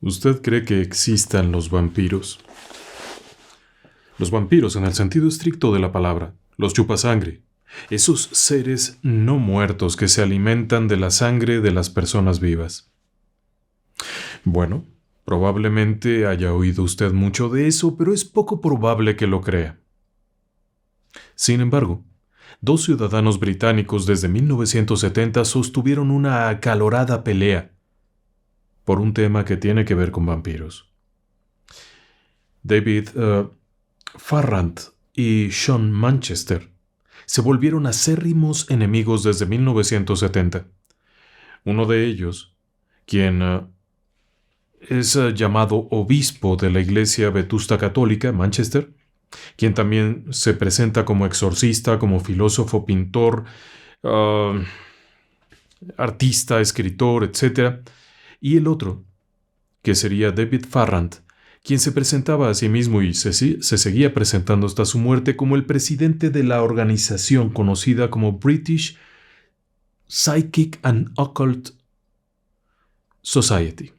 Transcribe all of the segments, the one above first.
¿Usted cree que existan los vampiros? Los vampiros en el sentido estricto de la palabra, los chupasangre, esos seres no muertos que se alimentan de la sangre de las personas vivas. Bueno, probablemente haya oído usted mucho de eso, pero es poco probable que lo crea. Sin embargo, dos ciudadanos británicos desde 1970 sostuvieron una acalorada pelea por un tema que tiene que ver con vampiros. David Farrant y Sean Manchester se volvieron acérrimos enemigos desde 1970. Uno de ellos, quien es llamado obispo de la Iglesia Vetusta Católica, Manchester, quien también se presenta como exorcista, como filósofo, pintor, artista, escritor, etc. Y el otro, que sería David Farrant, quien se presentaba a sí mismo y se seguía presentando hasta su muerte como el presidente de la organización conocida como British Psychic and Occult Society.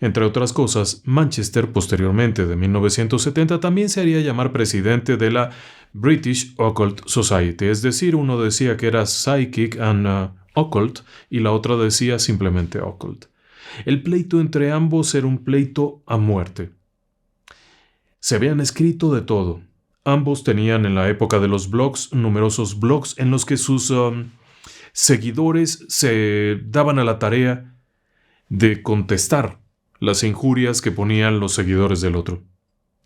Entre otras cosas, Manchester, posteriormente de 1970, también se haría llamar presidente de la British Occult Society, es decir, uno decía que era Psychic and Occult y la otra decía simplemente Occult. El pleito entre ambos era un pleito a muerte. Se habían escrito de todo. Ambos tenían en la época de los blogs numerosos blogs en los que sus seguidores se daban a la tarea de contestar las injurias que ponían los seguidores del otro.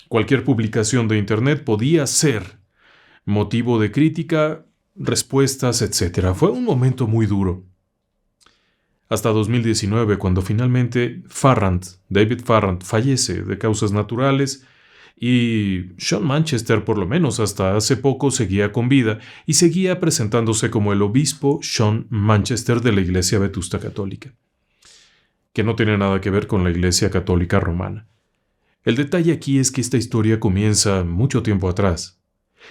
Cualquier publicación de Internet podía ser motivo de crítica, respuestas, etc. Fue un momento muy duro. Hasta 2019, cuando finalmente David Farrant, fallece de causas naturales y Sean Manchester, por lo menos hasta hace poco, seguía con vida y seguía presentándose como el obispo Sean Manchester de la Iglesia Vetusta Católica, que no tiene nada que ver con la Iglesia Católica Romana. El detalle aquí es que esta historia comienza mucho tiempo atrás.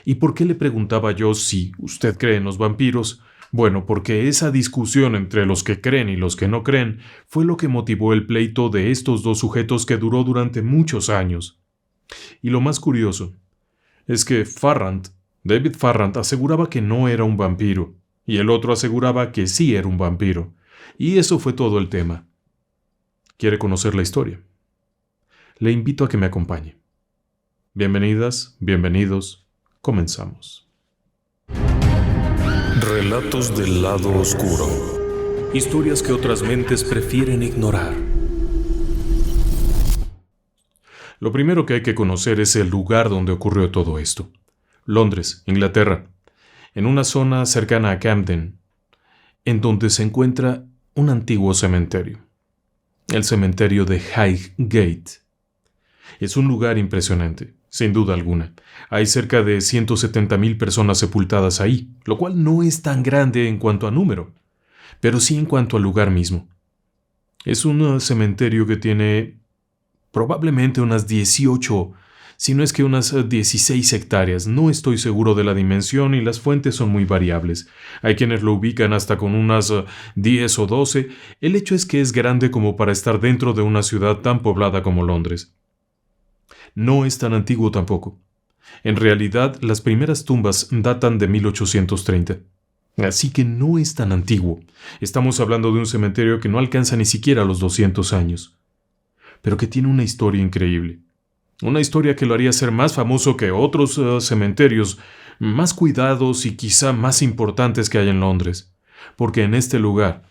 ¿Y por qué le preguntaba yo si usted cree en los vampiros? Bueno, porque esa discusión entre los que creen y los que no creen fue lo que motivó el pleito de estos dos sujetos que duró durante muchos años. Y lo más curioso es que David Farrant, aseguraba que no era un vampiro, y el otro aseguraba que sí era un vampiro. Y eso fue todo el tema. ¿Quiere conocer la historia? Le invito a que me acompañe. Bienvenidas, bienvenidos, comenzamos. Relatos del lado oscuro. Historias que otras mentes prefieren ignorar. Lo primero que hay que conocer es el lugar donde ocurrió todo esto. Londres, Inglaterra, en una zona cercana a Camden, en donde se encuentra un antiguo cementerio. El cementerio de Highgate. Es un lugar impresionante, sin duda alguna. Hay cerca de 170,000 personas sepultadas ahí, lo cual no es tan grande en cuanto a número, pero sí en cuanto al lugar mismo. Es un cementerio que tiene probablemente unas 18, si no es que unas 16 hectáreas. No estoy seguro de la dimensión y las fuentes son muy variables. Hay quienes lo ubican hasta con unas 10 o 12. El hecho es que es grande como para estar dentro de una ciudad tan poblada como Londres. No es tan antiguo tampoco. En realidad, las primeras tumbas datan de 1830. Así que no es tan antiguo. Estamos hablando de un cementerio que no alcanza ni siquiera los 200 años. Pero que tiene una historia increíble. Una historia que lo haría ser más famoso que otros cementerios, más cuidados y quizá más importantes que hay en Londres. Porque en este lugar,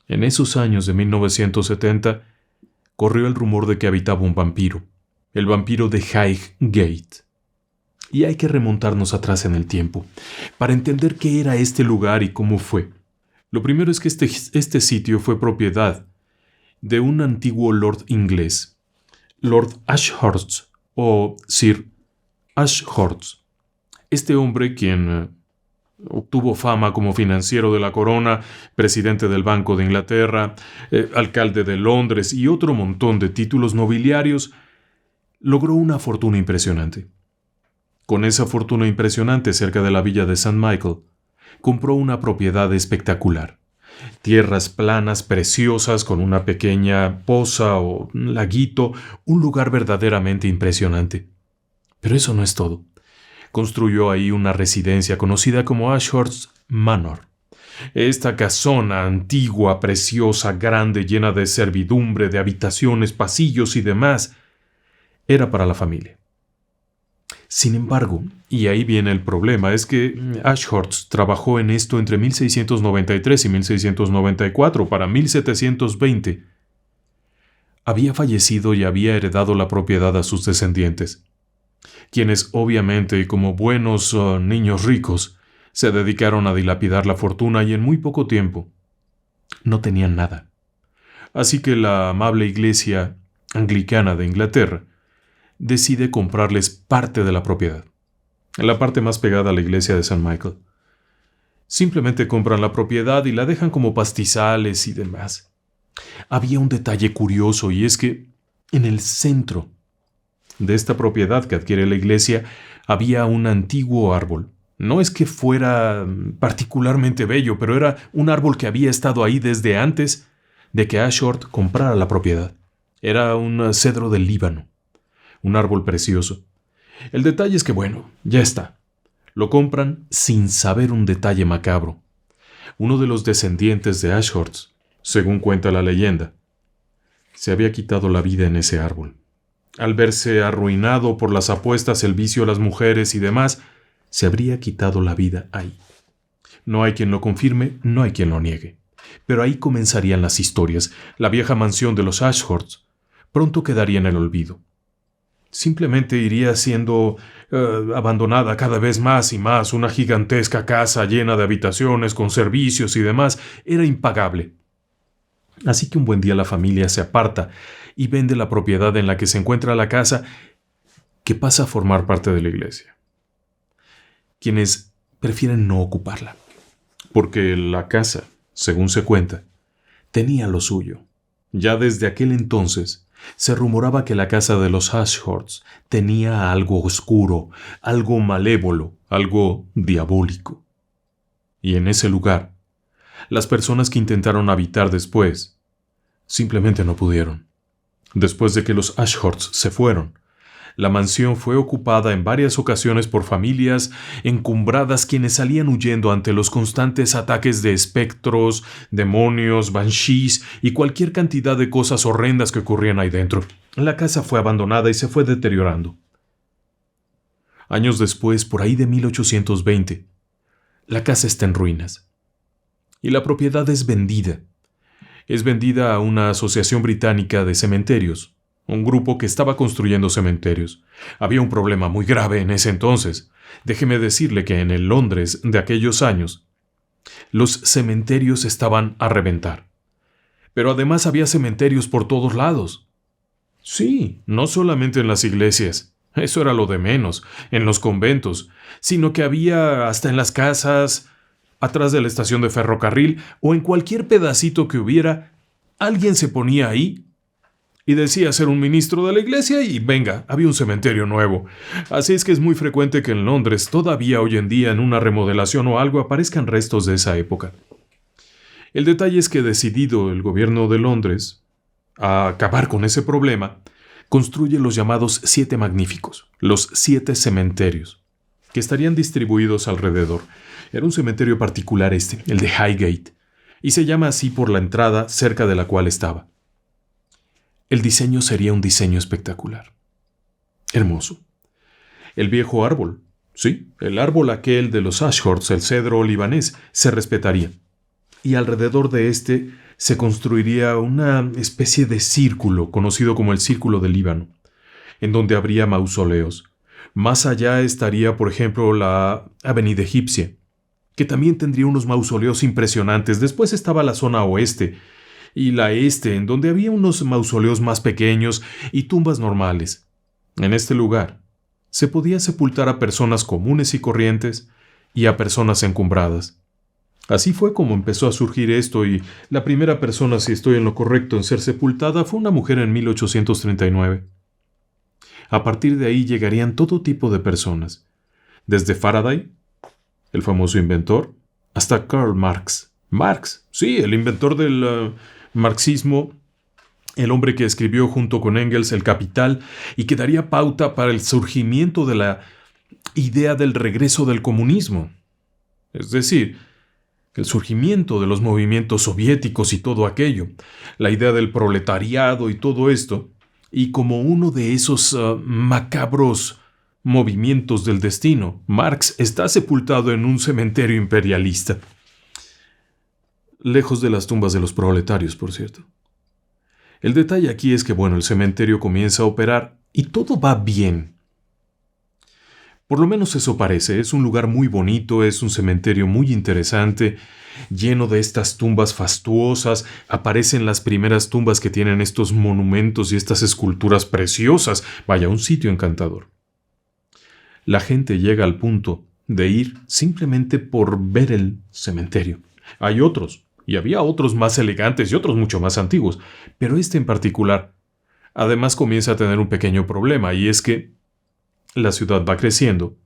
en esos años de 1970, corrió el rumor de que habitaba un vampiro. El vampiro de Highgate. Y hay que remontarnos atrás en el tiempo, para entender qué era este lugar y cómo fue. Lo primero es que este sitio fue propiedad de un antiguo lord inglés, Lord Ashurst o Sir Ashurst. Este hombre, quien obtuvo fama como financiero de la corona, presidente del Banco de Inglaterra, alcalde de Londres y otro montón de títulos nobiliarios, logró una fortuna impresionante. Con esa fortuna impresionante cerca de la villa de St. Michael, compró una propiedad espectacular, tierras planas preciosas con una pequeña poza o un laguito, un lugar verdaderamente impresionante. Pero eso no es todo. Construyó ahí una residencia conocida como Ashurst Manor. Esta casona antigua, preciosa, grande, llena de servidumbre, de habitaciones, pasillos y demás, era para la familia. Sin embargo, y ahí viene el problema, es que Ashurst trabajó en esto entre 1693 y 1694. Para 1720 había fallecido y había heredado la propiedad a sus descendientes, quienes obviamente, y como buenos niños ricos, se dedicaron a dilapidar la fortuna y en muy poco tiempo no tenían nada. Así que la amable iglesia anglicana de Inglaterra decide comprarles parte de la propiedad, la parte más pegada a la iglesia de St. Michael. Simplemente compran la propiedad y la dejan como pastizales y demás. Había un detalle curioso, y es que en el centro de esta propiedad que adquiere la iglesia había un antiguo árbol. No es que fuera particularmente bello, pero era un árbol que había estado ahí desde antes de que Ashurst comprara la propiedad. Era un cedro del Líbano, un árbol precioso. El detalle es que, bueno, ya está. Lo compran sin saber un detalle macabro. Uno de los descendientes de Ashurst, según cuenta la leyenda, se había quitado la vida en ese árbol. Al verse arruinado por las apuestas, el vicio a las mujeres y demás, se habría quitado la vida ahí. No hay quien lo confirme, no hay quien lo niegue. Pero ahí comenzarían las historias. La vieja mansión de los Ashurst pronto quedaría en el olvido. Simplemente iría siendo abandonada cada vez más y más. Una gigantesca casa llena de habitaciones con servicios y demás era impagable. Así que un buen día la familia se aparta y vende la propiedad en la que se encuentra la casa, que pasa a formar parte de la iglesia. Quienes prefieren no ocuparla, porque la casa, según se cuenta, tenía lo suyo. Ya desde aquel entonces se rumoraba que la casa de los Ashurst tenía algo oscuro, algo malévolo, algo diabólico. Y en ese lugar, las personas que intentaron habitar después simplemente no pudieron. Después de que los Ashurst se fueron, la mansión fue ocupada en varias ocasiones por familias encumbradas quienes salían huyendo ante los constantes ataques de espectros, demonios, banshees y cualquier cantidad de cosas horrendas que ocurrían ahí dentro. La casa fue abandonada y se fue deteriorando. Años después, por ahí de 1820, la casa está en ruinas y la propiedad es vendida. Es vendida a una asociación británica de cementerios, un grupo que estaba construyendo cementerios. Había un problema muy grave en ese entonces. Déjeme decirle que en el Londres de aquellos años, los cementerios estaban a reventar. Pero además había cementerios por todos lados. Sí, no solamente en las iglesias, eso era lo de menos, en los conventos, sino que había hasta en las casas, atrás de la estación de ferrocarril o en cualquier pedacito que hubiera, alguien se ponía ahí y decía ser un ministro de la iglesia y venga, había un cementerio nuevo. Así es que es muy frecuente que en Londres, todavía hoy en día en una remodelación o algo, aparezcan restos de esa época. El detalle es que decidido el gobierno de Londres a acabar con ese problema, construye los llamados 7 magníficos, los 7 cementerios, que estarían distribuidos alrededor. Era un cementerio particular el de Highgate, y se llama así por la entrada cerca de la cual estaba. El diseño sería un diseño espectacular. Hermoso. El viejo árbol, sí, el árbol aquel de los Ashurst, el cedro libanés, se respetaría. Y alrededor de este se construiría una especie de círculo, conocido como el Círculo del Líbano, en donde habría mausoleos. Más allá estaría, por ejemplo, la Avenida Egipcia, que también tendría unos mausoleos impresionantes. Después estaba la zona oeste y la este, en donde había unos mausoleos más pequeños y tumbas normales. En este lugar se podía sepultar a personas comunes y corrientes y a personas encumbradas. Así fue como empezó a surgir esto, y la primera persona, si estoy en lo correcto, en ser sepultada fue una mujer en 1839. A partir de ahí llegarían todo tipo de personas, desde Faraday, el famoso inventor, hasta Karl Marx, Marx, sí, el inventor del marxismo, el hombre que escribió junto con Engels El Capital y que daría pauta para el surgimiento de la idea del regreso del comunismo. Es decir, el surgimiento de los movimientos soviéticos y todo aquello, la idea del proletariado y todo esto, y como uno de esos macabros movimientos del destino, Marx está sepultado en un cementerio imperialista. Lejos de las tumbas de los proletarios, por cierto. El detalle aquí es que, el cementerio comienza a operar y todo va bien. Por lo menos eso parece. Es un lugar muy bonito, es un cementerio muy interesante, lleno de estas tumbas fastuosas. Aparecen las primeras tumbas que tienen estos monumentos y estas esculturas preciosas. Vaya, un sitio encantador. La gente llega al punto de ir simplemente por ver el cementerio. Hay otros, y había otros más elegantes y otros mucho más antiguos, pero este en particular, además comienza a tener un pequeño problema, y es que la ciudad va creciendo,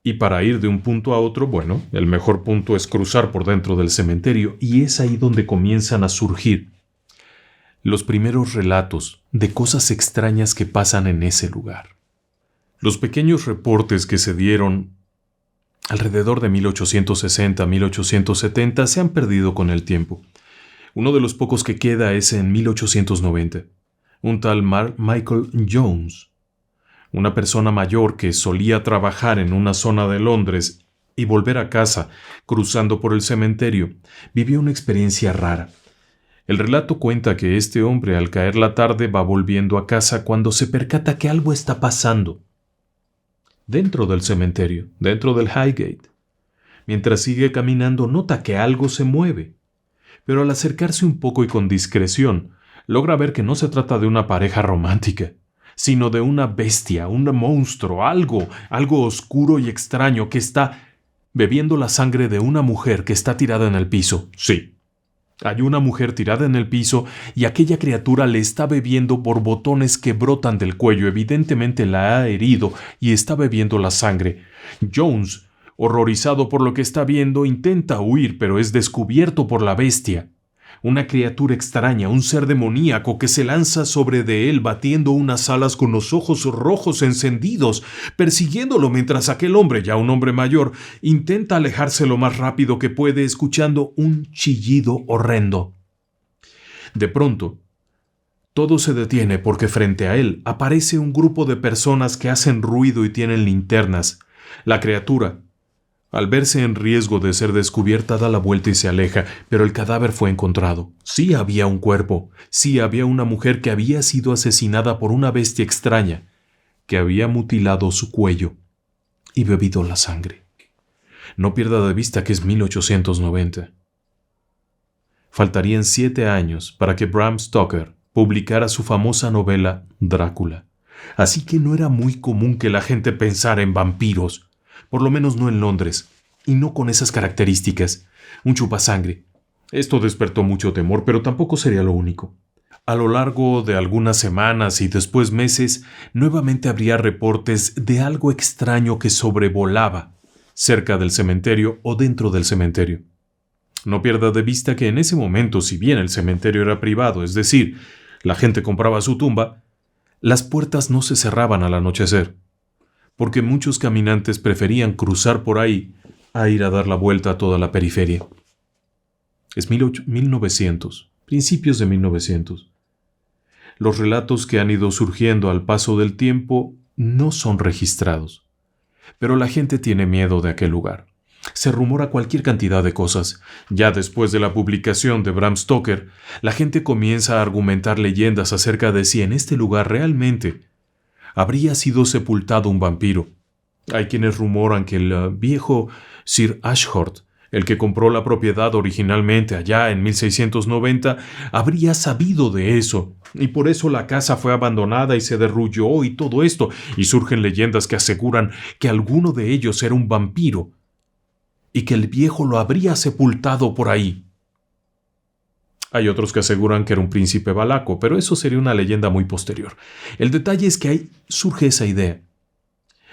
y para ir de un punto a otro, el mejor punto es cruzar por dentro del cementerio, y es ahí donde comienzan a surgir los primeros relatos de cosas extrañas que pasan en ese lugar. Los pequeños reportes que se dieron alrededor de 1860-1870 se han perdido con el tiempo. Uno de los pocos que queda es en 1890. Un tal Michael Jones, una persona mayor que solía trabajar en una zona de Londres y volver a casa cruzando por el cementerio, vivió una experiencia rara. El relato cuenta que este hombre, al caer la tarde, va volviendo a casa cuando se percata que algo está pasando dentro del cementerio, dentro del Highgate. Mientras sigue caminando, nota que algo se mueve, pero al acercarse un poco y con discreción, logra ver que no se trata de una pareja romántica, sino de una bestia, un monstruo, algo oscuro y extraño que está bebiendo la sangre de una mujer que está tirada en el piso. Sí, hay una mujer tirada en el piso y aquella criatura le está bebiendo borbotones que brotan del cuello. Evidentemente la ha herido y está bebiendo la sangre. Jones, horrorizado por lo que está viendo, intenta huir, pero es descubierto por la bestia. Una criatura extraña, un ser demoníaco que se lanza sobre de él batiendo unas alas con los ojos rojos encendidos, persiguiéndolo mientras aquel hombre, ya un hombre mayor, intenta alejarse lo más rápido que puede escuchando un chillido horrendo. De pronto, todo se detiene porque frente a él aparece un grupo de personas que hacen ruido y tienen linternas. La criatura, al verse en riesgo de ser descubierta, da la vuelta y se aleja, pero el cadáver fue encontrado. Sí había un cuerpo, sí había una mujer que había sido asesinada por una bestia extraña, que había mutilado su cuello y bebido la sangre. No pierda de vista que es 1890. Faltarían 7 años para que Bram Stoker publicara su famosa novela Drácula. Así que no era muy común que la gente pensara en vampiros, por lo menos no en Londres, y no con esas características, un chupasangre. Esto despertó mucho temor, pero tampoco sería lo único. A lo largo de algunas semanas y después meses, nuevamente habría reportes de algo extraño que sobrevolaba cerca del cementerio o dentro del cementerio. No pierda de vista que en ese momento, si bien el cementerio era privado, es decir, la gente compraba su tumba, las puertas no se cerraban al anochecer, porque muchos caminantes preferían cruzar por ahí a ir a dar la vuelta a toda la periferia. Es 1900, principios de 1900. Los relatos que han ido surgiendo al paso del tiempo no son registrados, pero la gente tiene miedo de aquel lugar. Se rumora cualquier cantidad de cosas. Ya después de la publicación de Bram Stoker, la gente comienza a argumentar leyendas acerca de si en este lugar realmente habría sido sepultado un vampiro. Hay quienes rumoran que el viejo Sir Ashford, el que compró la propiedad originalmente allá en 1690, habría sabido de eso, y por eso la casa fue abandonada y se derrulló y todo esto, y surgen leyendas que aseguran que alguno de ellos era un vampiro, y que el viejo lo habría sepultado por ahí. Hay otros que aseguran que era un príncipe valaco, pero eso sería una leyenda muy posterior. El detalle es que ahí surge esa idea.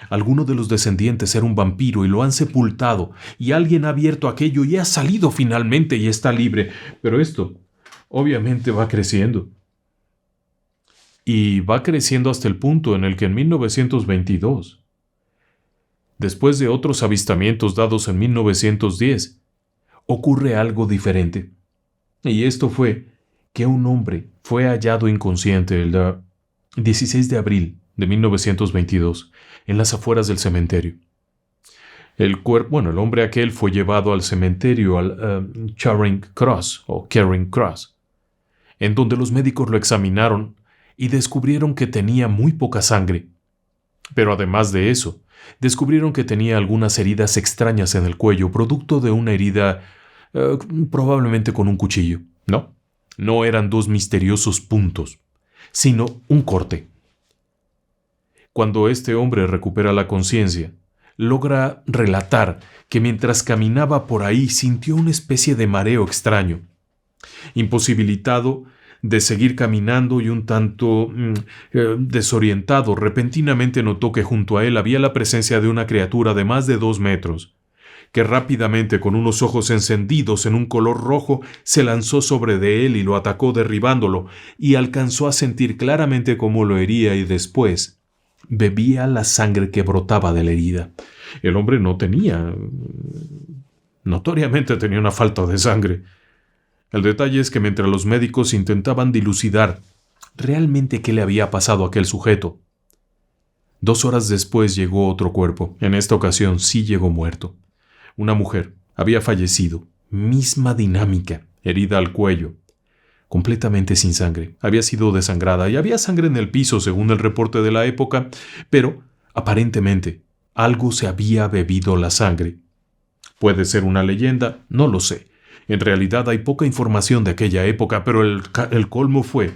Alguno de los descendientes era un vampiro y lo han sepultado, y alguien ha abierto aquello y ha salido finalmente y está libre. Pero esto, obviamente, va creciendo. Y va creciendo hasta el punto en el que en 1922, después de otros avistamientos dados en 1910, ocurre algo diferente. Y esto fue que un hombre fue hallado inconsciente el 16 de abril de 1922 en las afueras del cementerio. El hombre aquel fue llevado al cementerio, al Charing Cross, en donde los médicos lo examinaron y descubrieron que tenía muy poca sangre. Pero además de eso, descubrieron que tenía algunas heridas extrañas en el cuello, producto de una herida probablemente con un cuchillo. No eran dos misteriosos puntos, sino un corte. Cuando este hombre recupera la conciencia, logra relatar que mientras caminaba por ahí sintió una especie de mareo extraño. Imposibilitado de seguir caminando y un tanto desorientado, repentinamente notó que junto a él había la presencia de una criatura de más de 2 metros, que rápidamente, con unos ojos encendidos en un color rojo, se lanzó sobre de él y lo atacó derribándolo, y alcanzó a sentir claramente cómo lo hería y después bebía la sangre que brotaba de la herida. El hombre notoriamente tenía una falta de sangre. El detalle es que mientras los médicos intentaban dilucidar realmente qué le había pasado a aquel sujeto, 2 horas después llegó otro cuerpo. En esta ocasión sí llegó muerto. Una mujer había fallecido, misma dinámica, herida al cuello, completamente sin sangre. Había sido desangrada y había sangre en el piso según el reporte de la época, pero aparentemente algo se había bebido la sangre. Puede ser una leyenda, no lo sé. En realidad hay poca información de aquella época, pero el colmo fue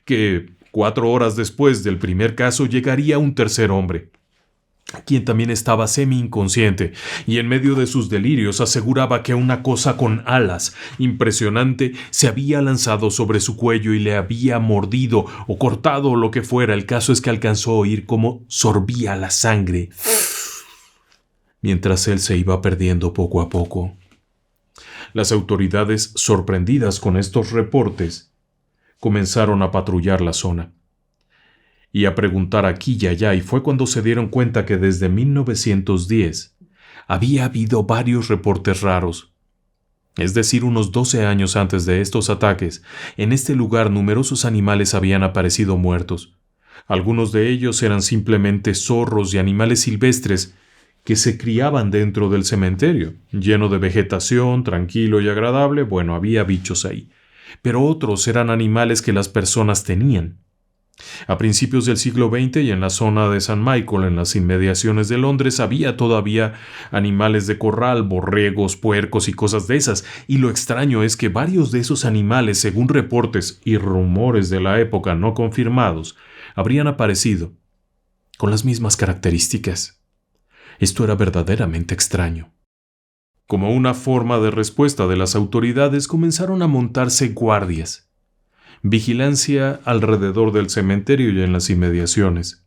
que 4 horas después del primer caso llegaría un tercer hombre, quien también estaba semi-inconsciente, y en medio de sus delirios aseguraba que una cosa con alas impresionante se había lanzado sobre su cuello y le había mordido o cortado o lo que fuera. El caso es que alcanzó a oír cómo sorbía la sangre mientras él se iba perdiendo poco a poco. Las autoridades, sorprendidas con estos reportes, comenzaron a patrullar la zona y a preguntar aquí y allá, y fue cuando se dieron cuenta que desde 1910 había habido varios reportes raros. Es decir, unos 12 años antes de estos ataques, en este lugar numerosos animales habían aparecido muertos. Algunos de ellos eran simplemente zorros y animales silvestres que se criaban dentro del cementerio, lleno de vegetación, tranquilo y agradable. Bueno, había bichos ahí. Pero otros eran animales que las personas tenían. A principios del siglo XX y en la zona de St. Michael, en las inmediaciones de Londres, había todavía animales de corral, borregos, puercos y cosas de esas, y lo extraño es que varios de esos animales, según reportes y rumores de la época no confirmados, habrían aparecido con las mismas características. Esto era verdaderamente extraño. Como una forma de respuesta de las autoridades, comenzaron a montarse guardias, vigilancia alrededor del cementerio y en las inmediaciones.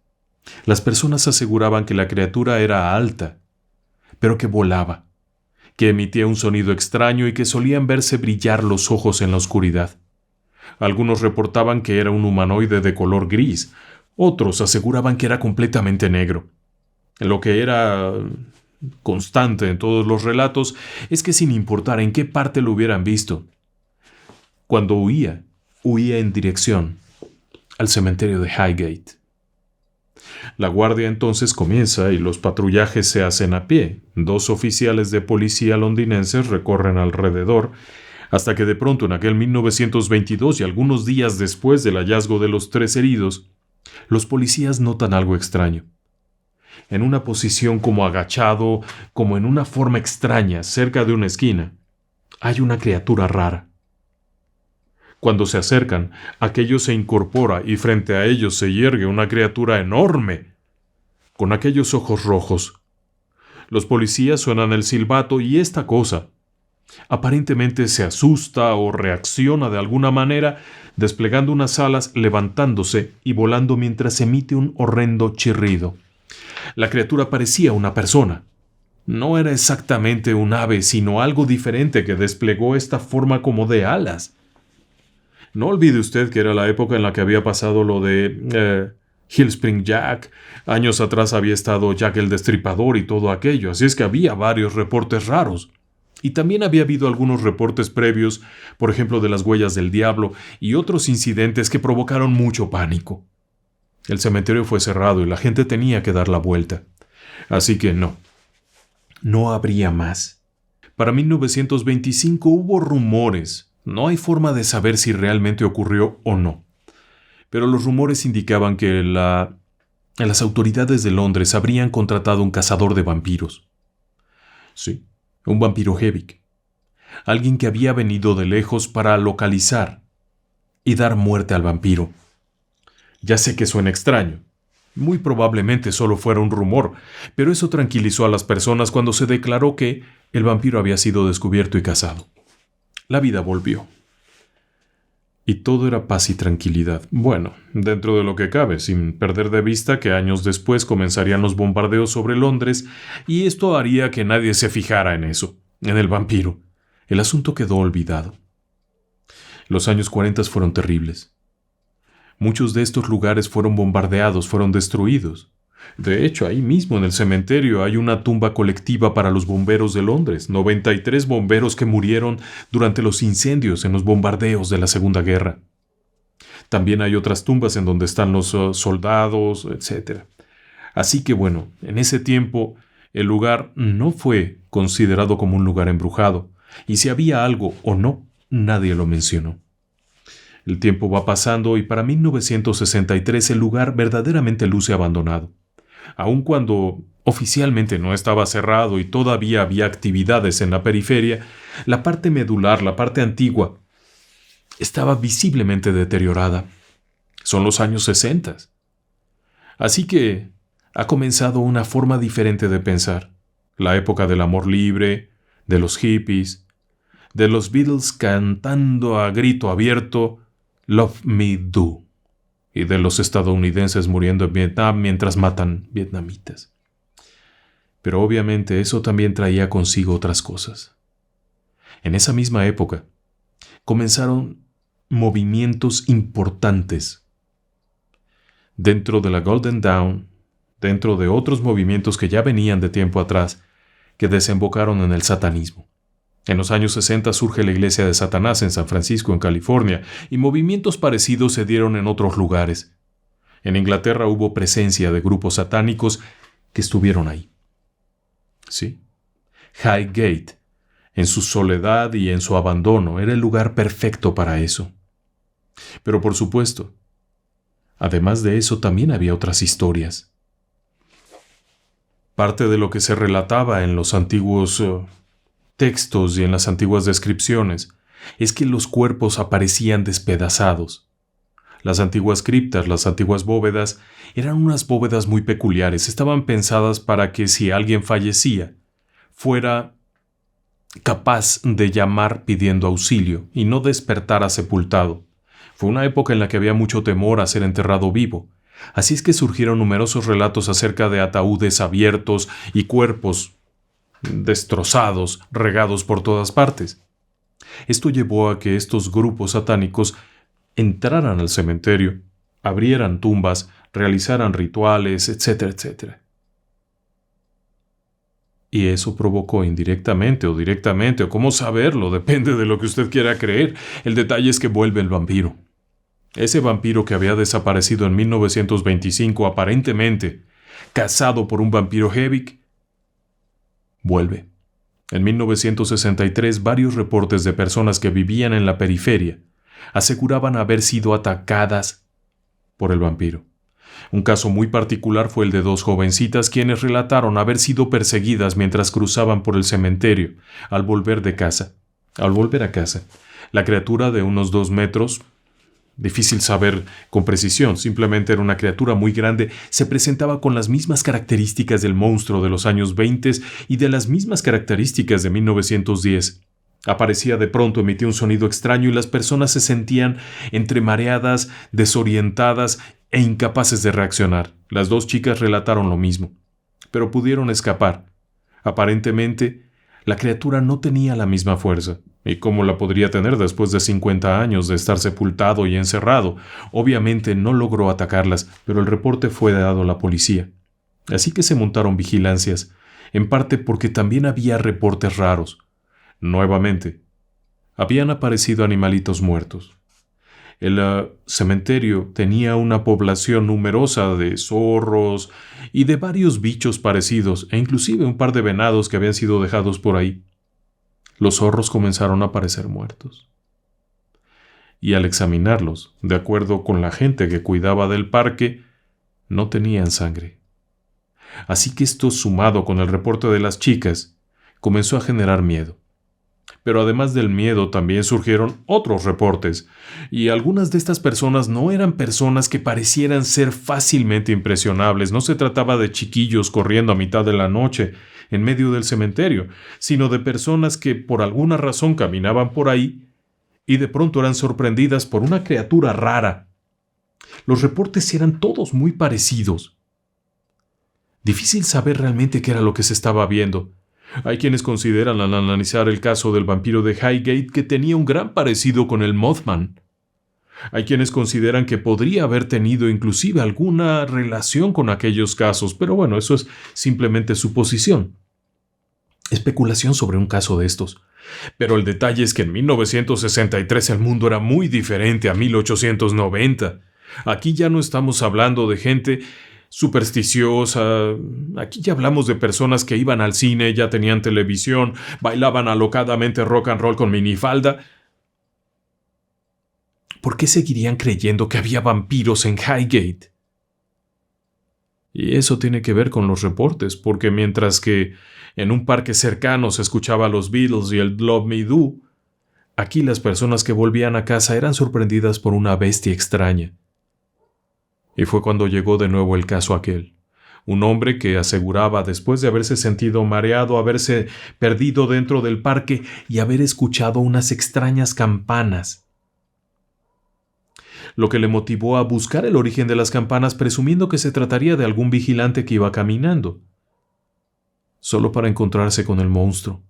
Las personas aseguraban que la criatura era alta, pero que volaba, que emitía un sonido extraño y que solían verse brillar los ojos en la oscuridad. Algunos reportaban que era un humanoide de color gris, otros aseguraban que era completamente negro. Lo que era constante en todos los relatos es que sin importar en qué parte lo hubieran visto, cuando huía en dirección al cementerio de Highgate. La guardia entonces comienza y los patrullajes se hacen a pie. 2 oficiales de policía londinenses recorren alrededor hasta que de pronto en aquel 1922 y algunos días después del hallazgo de los 3 heridos, los policías notan algo extraño. En una posición como agachado, como en una forma extraña, cerca de una esquina, hay una criatura rara. Cuando se acercan, aquello se incorpora y frente a ellos se yergue una criatura enorme, con aquellos ojos rojos. Los policías suenan el silbato y esta cosa aparentemente se asusta o reacciona de alguna manera, desplegando unas alas, levantándose y volando mientras emite un horrendo chirrido. La criatura parecía una persona. No era exactamente un ave, sino algo diferente que desplegó esta forma como de alas. No olvide usted que era la época en la que había pasado lo de Hillspring Jack. Años atrás había estado Jack el Destripador y todo aquello, así es que había varios reportes raros. Y también había habido algunos reportes previos, por ejemplo de las huellas del diablo y otros incidentes que provocaron mucho pánico. El cementerio fue cerrado y la gente tenía que dar la vuelta. Así que no habría más. Para 1925 hubo rumores. No hay forma de saber si realmente ocurrió o no. Pero los rumores indicaban que las autoridades de Londres habrían contratado un cazador de vampiros. Sí, un vampiro Hebik. Alguien que había venido de lejos para localizar y dar muerte al vampiro. Ya sé que suena extraño. Muy probablemente solo fuera un rumor, pero eso tranquilizó a las personas cuando se declaró que el vampiro había sido descubierto y cazado. La vida volvió. Y todo era paz y tranquilidad. Bueno, dentro de lo que cabe, sin perder de vista que años después comenzarían los bombardeos sobre Londres, y esto haría que nadie se fijara en eso, en el vampiro. El asunto quedó olvidado. Los años 40 fueron terribles. Muchos de estos lugares fueron bombardeados, fueron destruidos. De hecho, ahí mismo en el cementerio hay una tumba colectiva para los bomberos de Londres, 93 bomberos que murieron durante los incendios en los bombardeos de la Segunda Guerra. También hay otras tumbas en donde están los soldados, etc. Así que bueno, en ese tiempo el lugar no fue considerado como un lugar embrujado, y si había algo o no, nadie lo mencionó. El tiempo va pasando y para 1963 el lugar verdaderamente luce abandonado. Aun cuando oficialmente no estaba cerrado y todavía había actividades en la periferia, la parte medular, la parte antigua, estaba visiblemente deteriorada. Son los años 60. Así que ha comenzado una forma diferente de pensar. La época del amor libre, de los hippies, de los Beatles cantando a grito abierto Love Me Do, y de los estadounidenses muriendo en Vietnam mientras matan vietnamitas. Pero obviamente eso también traía consigo otras cosas. En esa misma época comenzaron movimientos importantes dentro de la Golden Dawn, dentro de otros movimientos que ya venían de tiempo atrás, que desembocaron en el satanismo. En los años 60 surge la Iglesia de Satanás en San Francisco, en California, y movimientos parecidos se dieron en otros lugares. En Inglaterra hubo presencia de grupos satánicos que estuvieron ahí. Sí. Highgate, en su soledad y en su abandono, era el lugar perfecto para eso. Pero por supuesto, además de eso también había otras historias. Parte de lo que se relataba en los antiguos textos y en las antiguas descripciones es que los cuerpos aparecían despedazados. Las antiguas criptas, las antiguas bóvedas, eran unas bóvedas muy peculiares. Estaban pensadas para que si alguien fallecía, fuera capaz de llamar pidiendo auxilio y no despertara sepultado. Fue una época en la que había mucho temor a ser enterrado vivo. Así es que surgieron numerosos relatos acerca de ataúdes abiertos y cuerpos destrozados, regados por todas partes. Esto llevó a que estos grupos satánicos entraran al cementerio, abrieran tumbas, realizaran rituales, etcétera, etcétera. Y eso provocó indirectamente o directamente, o cómo saberlo, depende de lo que usted quiera creer. El detalle es que vuelve el vampiro. Ese vampiro que había desaparecido en 1925, aparentemente cazado por un vampiro Hebik, vuelve. En 1963, varios reportes de personas que vivían en la periferia aseguraban haber sido atacadas por el vampiro. Un caso muy particular fue el de dos jovencitas quienes relataron haber sido perseguidas mientras cruzaban por el cementerio al volver a casa. La criatura de unos 2 metros, difícil saber con precisión, simplemente era una criatura muy grande, se presentaba con las mismas características del monstruo de los años 20 y de las mismas características de 1910. Aparecía de pronto, emitía un sonido extraño y las personas se sentían entre mareadas, desorientadas e incapaces de reaccionar. Las 2 chicas relataron lo mismo. pero pudieron escapar. Aparentemente, la criatura no tenía la misma fuerza. ¿Y cómo la podría tener después de 50 años de estar sepultado y encerrado? Obviamente no logró atacarlas, pero el reporte fue dado a la policía. Así que se montaron vigilancias, en parte porque también había reportes raros. Nuevamente, habían aparecido animalitos muertos. El cementerio tenía una población numerosa de zorros y de varios bichos parecidos, e inclusive un par de venados que habían sido dejados por ahí. Los zorros comenzaron a aparecer muertos. Y al examinarlos, de acuerdo con la gente que cuidaba del parque, no tenían sangre. Así que esto, sumado con el reporte de las chicas, comenzó a generar miedo. Pero además del miedo también surgieron otros reportes, y algunas de estas personas no eran personas que parecieran ser fácilmente impresionables. No se trataba de chiquillos corriendo a mitad de la noche en medio del cementerio, sino de personas que por alguna razón caminaban por ahí y de pronto eran sorprendidas por una criatura rara. Los reportes eran todos muy parecidos. Difícil saber realmente qué era lo que se estaba viendo. Hay quienes consideran al analizar el caso del vampiro de Highgate que tenía un gran parecido con el Mothman. Hay quienes consideran que podría haber tenido inclusive alguna relación con aquellos casos, pero bueno, eso es simplemente suposición. Especulación sobre un caso de estos. Pero el detalle es que en 1963 el mundo era muy diferente a 1890. Aquí ya no estamos hablando de gente supersticiosa. Aquí ya hablamos de personas que iban al cine, ya tenían televisión, bailaban alocadamente rock and roll con minifalda. ¿Por qué seguirían creyendo que había vampiros en Highgate? Y eso tiene que ver con los reportes, porque mientras que en un parque cercano se escuchaba a los Beatles y el Love Me Do, aquí las personas que volvían a casa eran sorprendidas por una bestia extraña. Y fue cuando llegó de nuevo el caso aquel. Un hombre que aseguraba, después de haberse sentido mareado, haberse perdido dentro del parque y haber escuchado unas extrañas campanas. Lo que le motivó a buscar el origen de las campanas, presumiendo que se trataría de algún vigilante que iba caminando. Solo para encontrarse con el monstruo.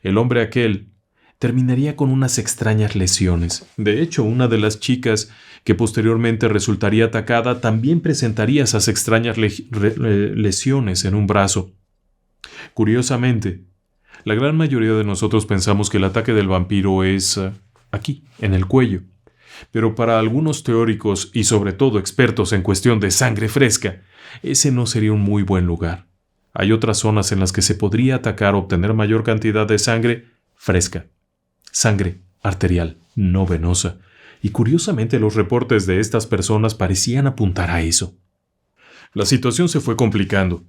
El hombre aquel terminaría con unas extrañas lesiones. De hecho, una de las chicas que posteriormente resultaría atacada también presentaría esas extrañas lesiones en un brazo. Curiosamente, la gran mayoría de nosotros pensamos que el ataque del vampiro es aquí, en el cuello. Pero para algunos teóricos y sobre todo expertos en cuestión de sangre fresca, ese no sería un muy buen lugar. Hay otras zonas en las que se podría atacar o obtener mayor cantidad de sangre fresca. Sangre arterial, no venosa. Y curiosamente los reportes de estas personas parecían apuntar a eso. La situación se fue complicando.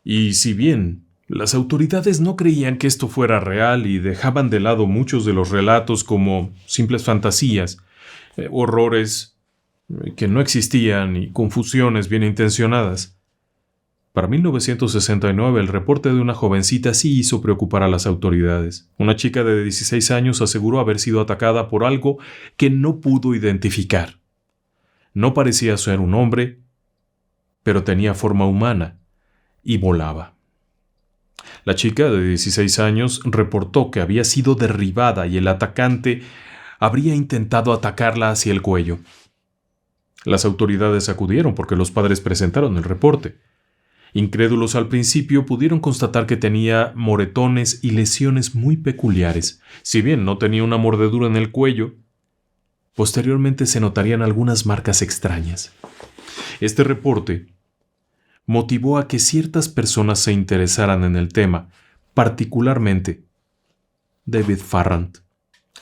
Y si bien las autoridades no creían que esto fuera real y dejaban de lado muchos de los relatos como simples fantasías, horrores que no existían y confusiones bien intencionadas, para 1969 el reporte de una jovencita sí hizo preocupar a las autoridades. Una chica de 16 años aseguró haber sido atacada por algo que no pudo identificar. No parecía ser un hombre, pero tenía forma humana y volaba. La chica de 16 años reportó que había sido derribada y el atacante habría intentado atacarla hacia el cuello. Las autoridades acudieron porque los padres presentaron el reporte. Incrédulos al principio, pudieron constatar que tenía moretones y lesiones muy peculiares. Si bien no tenía una mordedura en el cuello, posteriormente se notarían algunas marcas extrañas. Este reporte motivó a que ciertas personas se interesaran en el tema, particularmente David Farrant.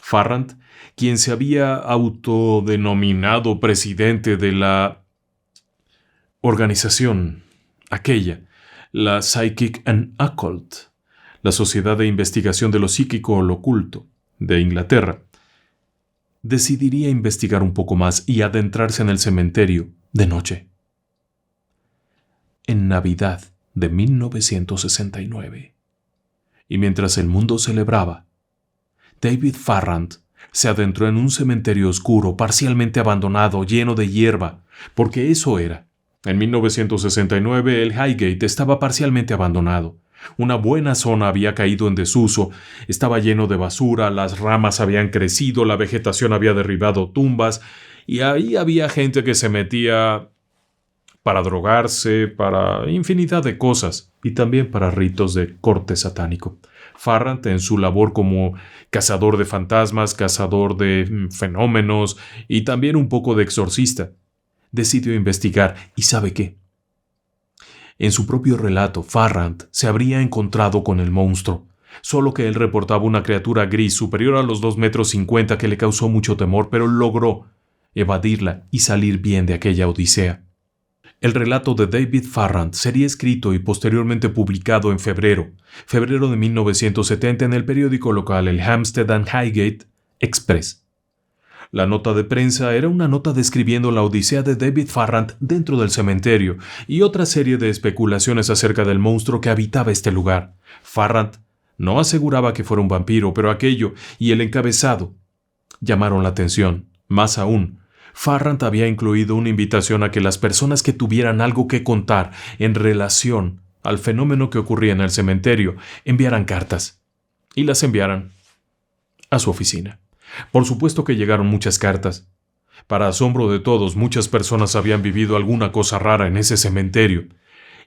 Farrant, quien se había autodenominado presidente de la organización aquella, la Psychic and Occult, la Sociedad de Investigación de lo Psíquico o lo Oculto de Inglaterra, decidiría investigar un poco más y adentrarse en el cementerio de noche. En Navidad de 1969. Y mientras el mundo celebraba, David Farrant se adentró en un cementerio oscuro, parcialmente abandonado, lleno de hierba, porque eso era. En 1969 el Highgate estaba parcialmente abandonado. Una buena zona había caído en desuso, estaba lleno de basura, las ramas habían crecido, la vegetación había derribado tumbas, y ahí había gente que se metía para drogarse, para infinidad de cosas, y también para ritos de corte satánico. Farrant, en su labor como cazador de fantasmas, cazador de fenómenos y también un poco de exorcista, decidió investigar, y ¿sabe qué? En su propio relato, Farrant se habría encontrado con el monstruo, solo que él reportaba una criatura gris superior a los 2,50 metros que le causó mucho temor, pero logró evadirla y salir bien de aquella odisea. El relato de David Farrant sería escrito y posteriormente publicado en febrero de 1970 en el periódico local el Hampstead and Highgate Express. La nota de prensa era una nota describiendo la odisea de David Farrant dentro del cementerio y otra serie de especulaciones acerca del monstruo que habitaba este lugar. Farrant no aseguraba que fuera un vampiro, pero aquello y el encabezado llamaron la atención. Más aún, Farrant había incluido una invitación a que las personas que tuvieran algo que contar en relación al fenómeno que ocurría en el cementerio enviaran cartas y las enviaran a su oficina. Por supuesto que llegaron muchas cartas. Para asombro de todos, muchas personas habían vivido alguna cosa rara en ese cementerio.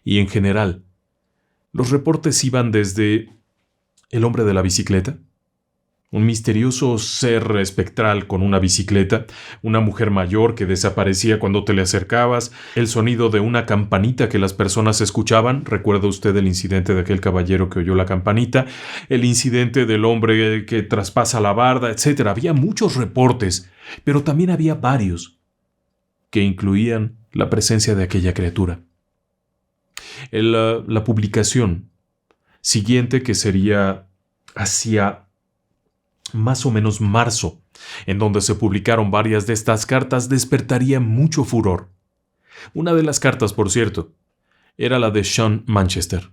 Y en general, los reportes iban desde el hombre de la bicicleta, un misterioso ser espectral con una bicicleta, una mujer mayor que desaparecía cuando te le acercabas, el sonido de una campanita que las personas escuchaban. ¿Recuerda usted el incidente de aquel caballero que oyó la campanita? El incidente del hombre que traspasa la barda, etc. Había muchos reportes, pero también había varios que incluían la presencia de aquella criatura. La publicación siguiente, que sería hacia más o menos marzo, en donde se publicaron varias de estas cartas, despertaría mucho furor. Una de las cartas, por cierto, era la de Sean Manchester,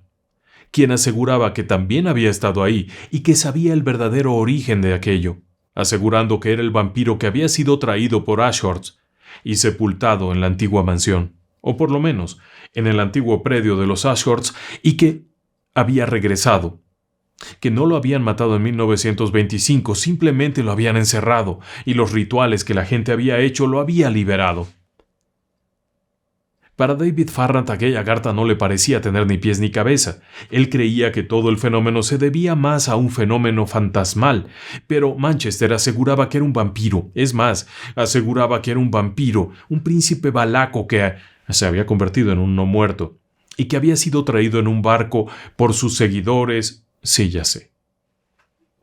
quien aseguraba que también había estado ahí y que sabía el verdadero origen de aquello, asegurando que era el vampiro que había sido traído por Ashurst y sepultado en la antigua mansión, o por lo menos en el antiguo predio de los Ashurst, y que había regresado, que no lo habían matado en 1925, simplemente lo habían encerrado y los rituales que la gente había hecho lo había liberado. Para David Farrant aquella carta no le parecía tener ni pies ni cabeza. Él creía que todo el fenómeno se debía más a un fenómeno fantasmal, pero Manchester aseguraba que era un vampiro. Es más, aseguraba que era un vampiro, un príncipe valaco que se había convertido en un no muerto y que había sido traído en un barco por sus seguidores. Sí, ya sé.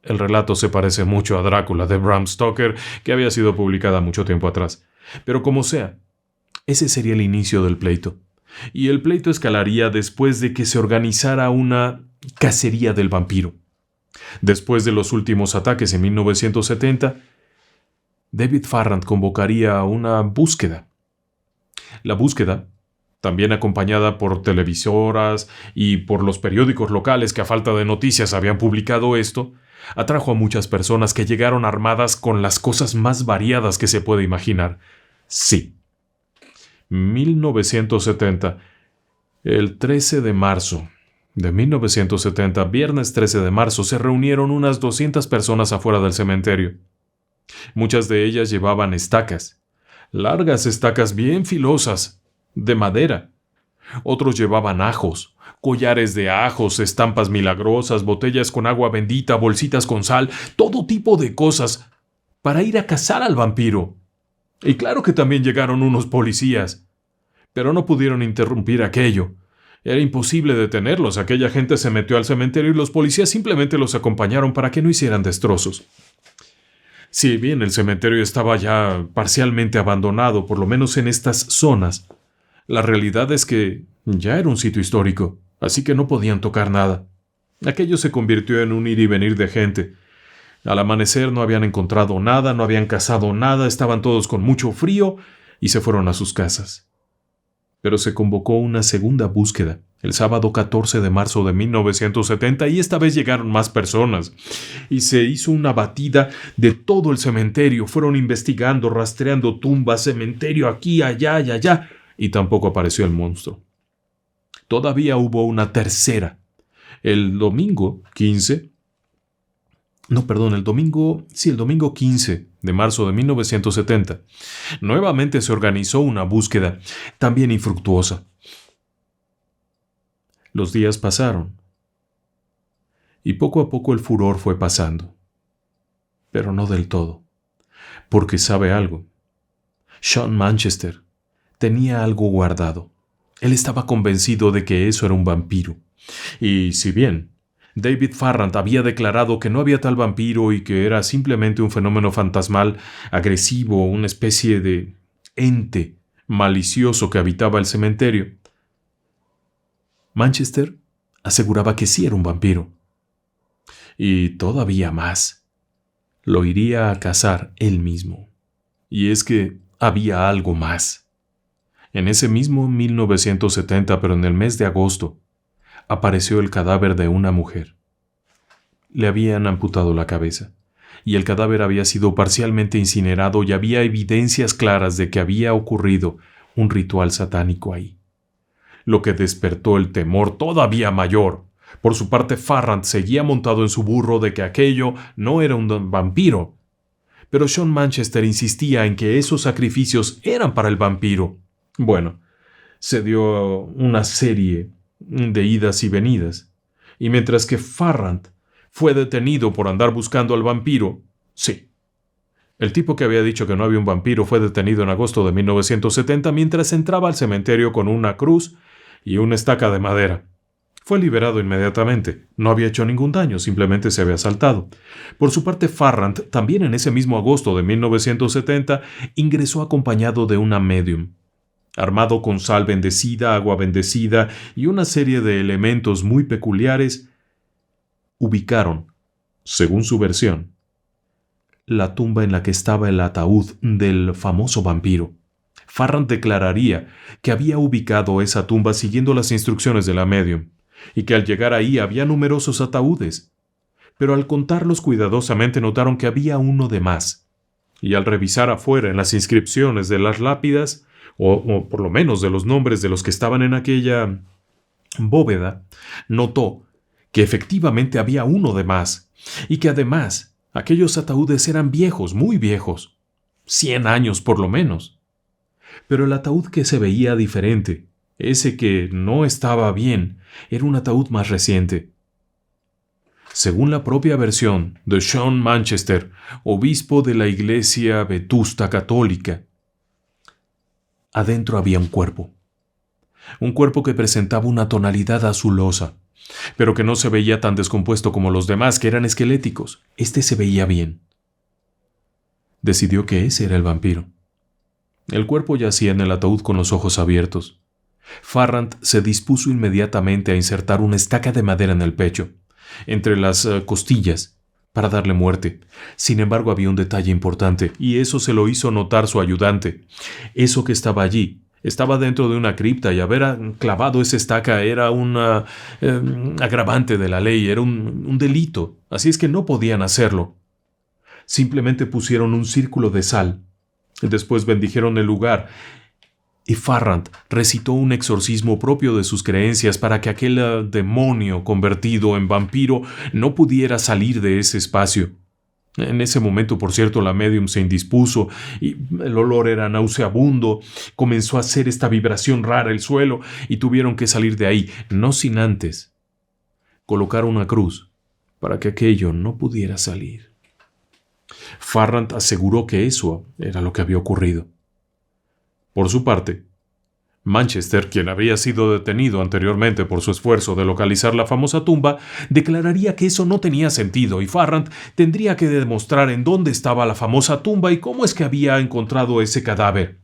El relato se parece mucho a Drácula de Bram Stoker, que había sido publicada mucho tiempo atrás. Pero como sea, ese sería el inicio del pleito. Y el pleito escalaría después de que se organizara una cacería del vampiro. Después de los últimos ataques en 1970, David Farrant convocaría a una búsqueda. La búsqueda, también acompañada por televisoras y por los periódicos locales que a falta de noticias habían publicado esto, atrajo a muchas personas que llegaron armadas con las cosas más variadas que se puede imaginar. Sí. 1970. El 13 de marzo de 1970, viernes 13 de marzo, se reunieron unas 200 personas afuera del cementerio. Muchas de ellas llevaban estacas, largas estacas bien filosas, de madera. Otros llevaban ajos, collares de ajos, estampas milagrosas, botellas con agua bendita, bolsitas con sal, todo tipo de cosas para ir a cazar al vampiro. Y claro que también llegaron unos policías, pero no pudieron interrumpir aquello. Era imposible detenerlos. Aquella gente se metió al cementerio y los policías simplemente los acompañaron para que no hicieran destrozos. Si bien el cementerio estaba ya parcialmente abandonado, por lo menos en estas zonas, la realidad es que ya era un sitio histórico, así que no podían tocar nada. Aquello se convirtió en un ir y venir de gente. Al amanecer no habían encontrado nada, no habían cazado nada, estaban todos con mucho frío y se fueron a sus casas. Pero se convocó una segunda búsqueda, el sábado 14 de marzo de 1970, y esta vez llegaron más personas. Y se hizo una batida de todo el cementerio. Fueron investigando, rastreando tumbas, cementerio aquí, allá y allá. y tampoco apareció el monstruo. Todavía hubo una tercera. El domingo 15 de marzo de 1970, nuevamente se organizó una búsqueda, también infructuosa. Los días pasaron, y poco a poco el furor fue pasando. Pero no del todo, porque sabe algo. Sean Manchester tenía algo guardado. Él estaba convencido de que eso era un vampiro. Y si bien David Farrant había declarado que no había tal vampiro y que era simplemente un fenómeno fantasmal, agresivo, una especie de ente malicioso que habitaba el cementerio, Manchester aseguraba que sí era un vampiro. Y todavía más, lo iría a cazar él mismo. Y es que había algo más. En ese mismo 1970, pero en el mes de agosto, apareció el cadáver de una mujer. Le habían amputado la cabeza, y el cadáver había sido parcialmente incinerado y había evidencias claras de que había ocurrido un ritual satánico ahí. Lo que despertó el temor todavía mayor. Por su parte, Farrant seguía montado en su burro de que aquello no era un vampiro. Pero Sean Manchester insistía en que esos sacrificios eran para el vampiro. Bueno, se dio una serie de idas y venidas. Y mientras que Farrant fue detenido por andar buscando al vampiro, sí. El tipo que había dicho que no había un vampiro fue detenido en agosto de 1970 mientras entraba al cementerio con una cruz y una estaca de madera. Fue liberado inmediatamente. No había hecho ningún daño, simplemente se había asaltado. Por su parte, Farrant, también en ese mismo agosto de 1970, ingresó acompañado de una médium. Armado con sal bendecida, agua bendecida y una serie de elementos muy peculiares, ubicaron, según su versión, la tumba en la que estaba el ataúd del famoso vampiro. Farrant declararía que había ubicado esa tumba siguiendo las instrucciones de la médium, y que al llegar ahí había numerosos ataúdes, pero al contarlos cuidadosamente notaron que había uno de más, y al revisar afuera en las inscripciones de las lápidas, o por lo menos de los nombres de los que estaban en aquella bóveda, notó que efectivamente había uno de más, y que además aquellos ataúdes eran viejos, muy viejos, 100 años por lo menos. Pero el ataúd que se veía diferente, ese que no estaba bien, era un ataúd más reciente. Según la propia versión de Sean Manchester, obispo de la iglesia vetusta católica, adentro había un cuerpo que presentaba una tonalidad azulosa, pero que no se veía tan descompuesto como los demás, que eran esqueléticos. Este se veía bien. Decidió que ese era el vampiro. El cuerpo yacía en el ataúd con los ojos abiertos. Farrant se dispuso inmediatamente a insertar una estaca de madera en el pecho, entre las costillas, para darle muerte. Sin embargo, había un detalle importante, y eso se lo hizo notar su ayudante. Eso que estaba allí estaba dentro de una cripta, y haber clavado esa estaca era un agravante de la ley, era un delito, así es que no podían hacerlo. Simplemente pusieron un círculo de sal. Después bendijeron el lugar, y Farrant recitó un exorcismo propio de sus creencias para que aquel demonio convertido en vampiro no pudiera salir de ese espacio. En ese momento, por cierto, la médium se indispuso y el olor era nauseabundo. Comenzó a hacer esta vibración rara el suelo y tuvieron que salir de ahí, no sin antes colocar una cruz para que aquello no pudiera salir. Farrant aseguró que eso era lo que había ocurrido. Por su parte, Manchester, quien había sido detenido anteriormente por su esfuerzo de localizar la famosa tumba, declararía que eso no tenía sentido y Farrant tendría que demostrar en dónde estaba la famosa tumba y cómo es que había encontrado ese cadáver.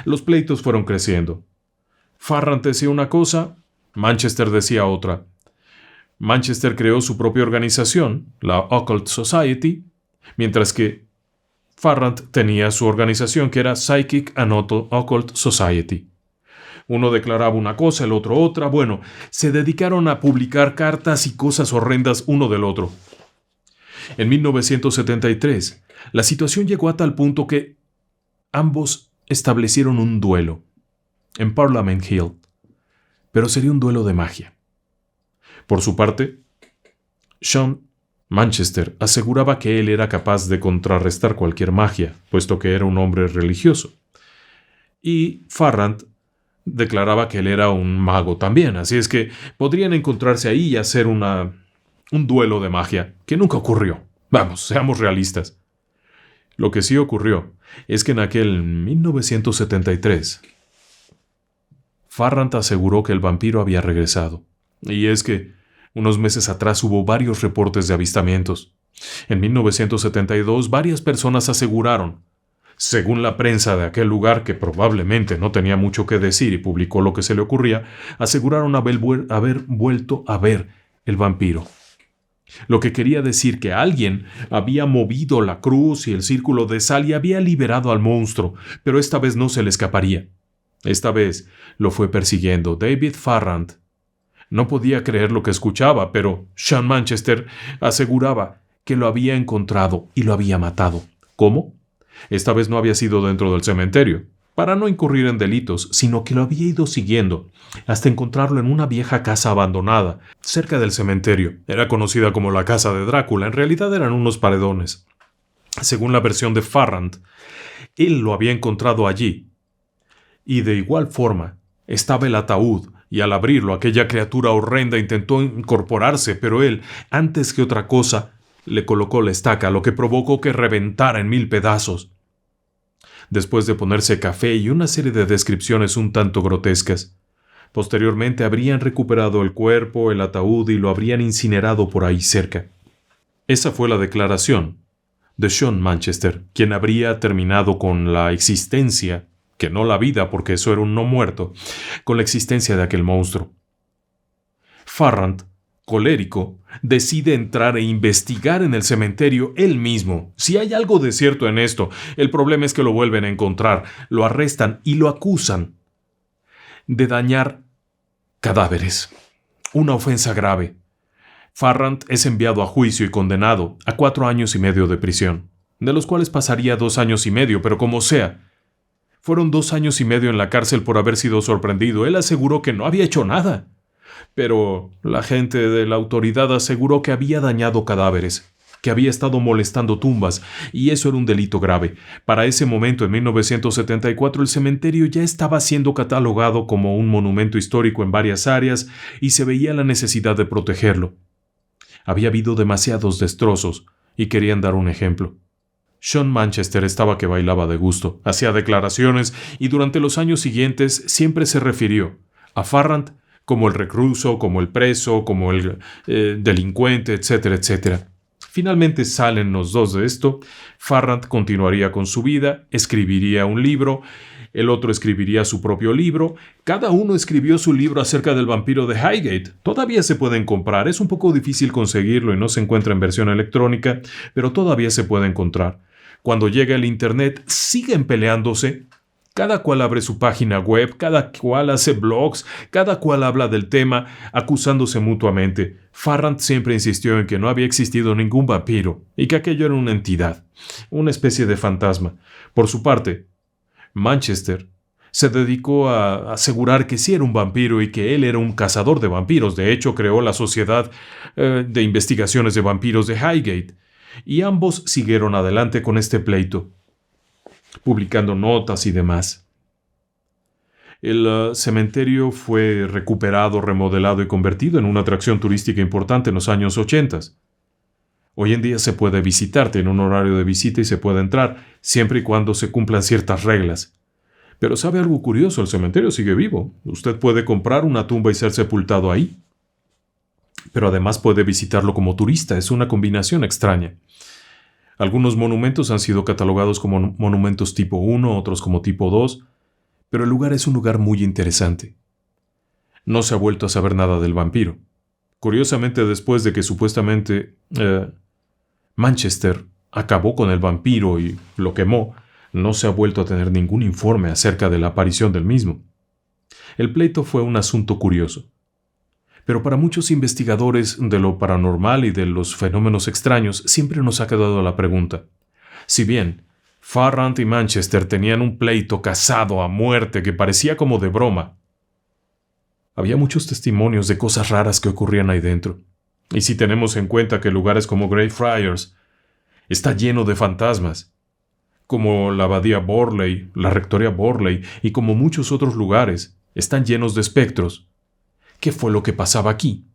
Los pleitos fueron creciendo. Farrant decía una cosa, Manchester decía otra. Manchester creó su propia organización, la Occult Society, mientras que Farrant tenía su organización que era Psychic and Occult Society. Uno declaraba una cosa, el otro otra. Bueno, se dedicaron a publicar cartas y cosas horrendas uno del otro. En 1973, la situación llegó a tal punto que ambos establecieron un duelo, en Parliament Hill, pero sería un duelo de magia. Por su parte, Sean Manchester aseguraba que él era capaz de contrarrestar cualquier magia, puesto que era un hombre religioso. Y Farrant declaraba que él era un mago también, así es que podrían encontrarse ahí y hacer un duelo de magia, que nunca ocurrió. Vamos, seamos realistas. Lo que sí ocurrió es que en aquel 1973, Farrant aseguró que el vampiro había regresado. Y es que unos meses atrás hubo varios reportes de avistamientos. En 1972, varias personas aseguraron, según la prensa de aquel lugar, que probablemente no tenía mucho que decir y publicó lo que se le ocurría, aseguraron haber vuelto a ver el vampiro. Lo que quería decir que alguien había movido la cruz y el círculo de sal y había liberado al monstruo, pero esta vez no se le escaparía. Esta vez lo fue persiguiendo David Farrant. No podía creer lo que escuchaba, pero Sean Manchester aseguraba que lo había encontrado y lo había matado. ¿Cómo? Esta vez no había sido dentro del cementerio, para no incurrir en delitos, sino que lo había ido siguiendo hasta encontrarlo en una vieja casa abandonada, cerca del cementerio. Era conocida como la casa de Drácula, en realidad eran unos paredones. Según la versión de Farrant, él lo había encontrado allí. Y de igual forma, estaba el ataúd, y al abrirlo aquella criatura horrenda intentó incorporarse, pero él, antes que otra cosa, le colocó la estaca, lo que provocó que reventara en 1000 pedazos. Después de ponerse café y una serie de descripciones un tanto grotescas, posteriormente habrían recuperado el cuerpo, el ataúd y lo habrían incinerado por ahí cerca. Esa fue la declaración de Sean Manchester, quien habría terminado con la existencia, que no la vida porque eso era un no muerto, con la existencia de aquel monstruo. Farrant, colérico, decide entrar e investigar en el cementerio él mismo. Si hay algo de cierto en esto, el problema es que lo vuelven a encontrar, lo arrestan y lo acusan de dañar cadáveres. Una ofensa grave. Farrant es enviado a juicio y condenado a 4 años y medio de prisión, de los cuales pasaría 2 años y medio, pero como sea, fueron 2 años y medio en la cárcel por haber sido sorprendido. Él aseguró que no había hecho nada. Pero la gente de la autoridad aseguró que había dañado cadáveres, que había estado molestando tumbas, y eso era un delito grave. Para ese momento, en 1974, el cementerio ya estaba siendo catalogado como un monumento histórico en varias áreas y se veía la necesidad de protegerlo. Había habido demasiados destrozos y querían dar un ejemplo. Sean Manchester estaba que bailaba de gusto, hacía declaraciones y durante los años siguientes siempre se refirió a Farrant como el recluso, como el preso, como el delincuente, etcétera, etcétera. Finalmente salen los dos de esto. Farrant continuaría con su vida, escribiría un libro, el otro escribiría su propio libro. Cada uno escribió su libro acerca del vampiro de Highgate. Todavía se pueden comprar, es un poco difícil conseguirlo y no se encuentra en versión electrónica, pero todavía se puede encontrar. Cuando llega el internet, siguen peleándose. Cada cual abre su página web, cada cual hace blogs, cada cual habla del tema, acusándose mutuamente. Farrant siempre insistió en que no había existido ningún vampiro y que aquello era una entidad, una especie de fantasma. Por su parte, Manchester se dedicó a asegurar que sí era un vampiro y que él era un cazador de vampiros. De hecho, creó la Sociedad de Investigaciones de Vampiros de Highgate. Y ambos siguieron adelante con este pleito, publicando notas y demás. El cementerio fue recuperado, remodelado y convertido en una atracción turística importante en los años 80. Hoy en día se puede visitar, tiene un horario de visita y se puede entrar, siempre y cuando se cumplan ciertas reglas. Pero ¿sabe algo curioso? El cementerio sigue vivo. Usted puede comprar una tumba y ser sepultado ahí. Pero además puede visitarlo como turista. Es una combinación extraña. Algunos monumentos han sido catalogados como monumentos tipo 1, otros como tipo 2, pero el lugar es un lugar muy interesante. No se ha vuelto a saber nada del vampiro. Curiosamente, después de que supuestamente Manchester acabó con el vampiro y lo quemó, no se ha vuelto a tener ningún informe acerca de la aparición del mismo. El pleito fue un asunto curioso. Pero para muchos investigadores de lo paranormal y de los fenómenos extraños siempre nos ha quedado la pregunta. Si bien Farrant y Manchester tenían un pleito casado a muerte que parecía como de broma. Había muchos testimonios de cosas raras que ocurrían ahí dentro. Y si tenemos en cuenta que lugares como Greyfriars está lleno de fantasmas, como la abadía Borley, la rectoría Borley y como muchos otros lugares están llenos de espectros, ¿qué fue lo que pasaba aquí?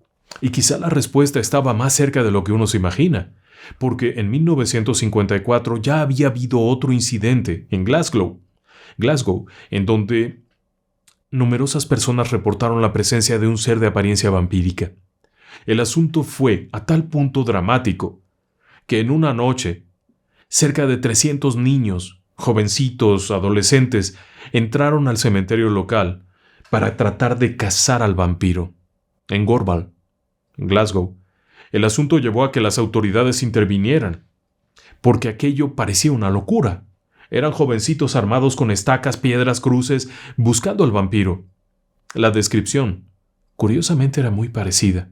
Y quizá la respuesta estaba más cerca de lo que uno se imagina, porque en 1954 ya había habido otro incidente en Glasgow, en donde numerosas personas reportaron la presencia de un ser de apariencia vampírica. El asunto fue a tal punto dramático que en una noche, cerca de 300 niños, jovencitos, adolescentes, entraron al cementerio local para tratar de cazar al vampiro. En Gorval, en Glasgow, el asunto llevó a que las autoridades intervinieran, porque aquello parecía una locura. Eran jovencitos armados con estacas, piedras, cruces, buscando al vampiro. La descripción, curiosamente, era muy parecida.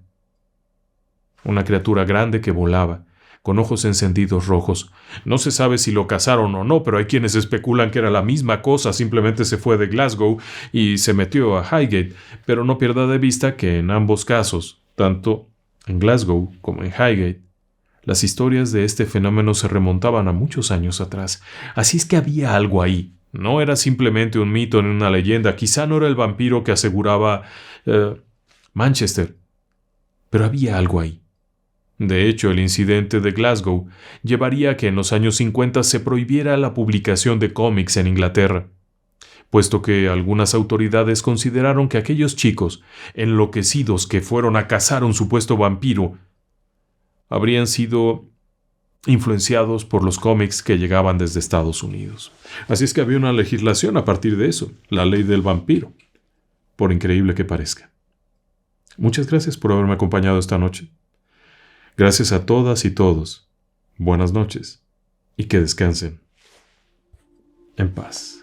Una criatura grande que volaba, con ojos encendidos rojos. No se sabe si lo cazaron o no, pero hay quienes especulan que era la misma cosa, simplemente se fue de Glasgow y se metió a Highgate, pero no pierda de vista que en ambos casos, tanto en Glasgow como en Highgate, las historias de este fenómeno se remontaban a muchos años atrás. Así es que había algo ahí. No era simplemente un mito ni una leyenda, quizá no era el vampiro que aseguraba Manchester, pero había algo ahí. De hecho, el incidente de Glasgow llevaría a que en los años 50 se prohibiera la publicación de cómics en Inglaterra, puesto que algunas autoridades consideraron que aquellos chicos enloquecidos que fueron a cazar un supuesto vampiro habrían sido influenciados por los cómics que llegaban desde Estados Unidos. Así es que había una legislación a partir de eso, la ley del vampiro, por increíble que parezca. Muchas gracias por haberme acompañado esta noche. Gracias a todas y todos. Buenas noches y que descansen en paz.